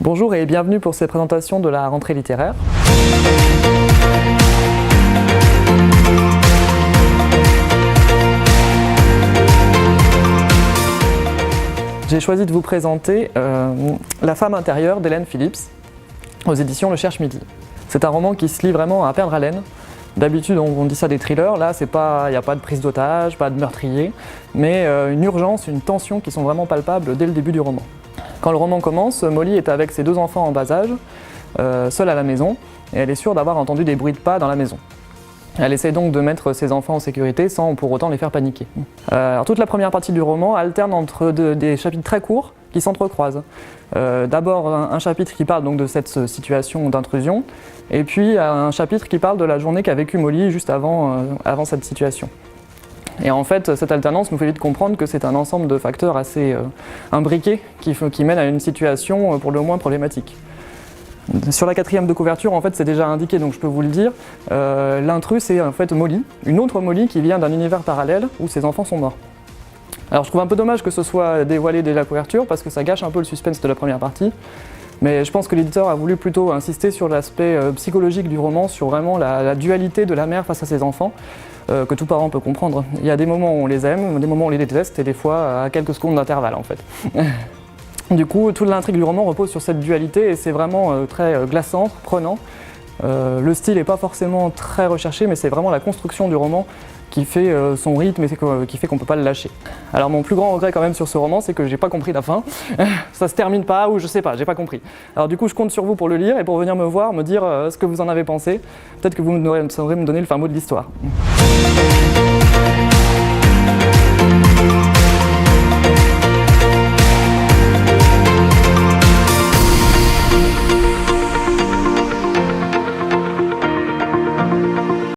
Bonjour et bienvenue pour cette présentation de la rentrée littéraire. J'ai choisi de vous présenter La femme intérieure d'Hélène Phillips aux éditions Le Cherche-Midi. C'est un roman qui se lit vraiment à perdre haleine. D'habitude on dit ça des thrillers, là il n'y a pas de prise d'otage, pas de meurtrier, mais une urgence, une tension qui sont vraiment palpables dès le début du roman. Quand le roman commence, Molly est avec ses deux enfants en bas âge, seule à la maison, et elle est sûre d'avoir entendu des bruits de pas dans la maison. Elle essaie donc de mettre ses enfants en sécurité sans pour autant les faire paniquer. Alors, toute la première partie du roman alterne entre des chapitres très courts qui s'entrecroisent. D'abord un chapitre qui parle donc de cette situation d'intrusion, et puis un chapitre qui parle de la journée qu'a vécue Molly juste avant cette situation. Et en fait, cette alternance nous fait vite comprendre que c'est un ensemble de facteurs assez imbriqués qui mènent à une situation pour le moins problématique. Sur la quatrième de couverture, en fait, c'est déjà indiqué, donc je peux vous le dire. L'intrus, c'est en fait Molly, une autre Molly qui vient d'un univers parallèle où ses enfants sont morts. Alors je trouve un peu dommage que ce soit dévoilé dès la couverture parce que ça gâche un peu le suspense de la première partie. Mais je pense que l'éditeur a voulu plutôt insister sur l'aspect psychologique du roman, sur vraiment la dualité de la mère face à ses enfants, que tout parent peut comprendre. Il y a des moments où on les aime, des moments où on les déteste, et des fois à quelques secondes d'intervalle en fait. Du coup, toute l'intrigue du roman repose sur cette dualité et c'est vraiment très glaçant, prenant. Le style n'est pas forcément très recherché, mais c'est vraiment la construction du roman qui fait son rythme et qui fait qu'on ne peut pas le lâcher. Alors mon plus grand regret quand même sur ce roman, c'est que j'ai pas compris la fin. Ça se termine pas ou je sais pas, j'ai pas compris. Alors du coup, je compte sur vous pour le lire et pour venir me voir, me dire ce que vous en avez pensé. Peut-être que vous saurez me donner le fin mot de l'histoire.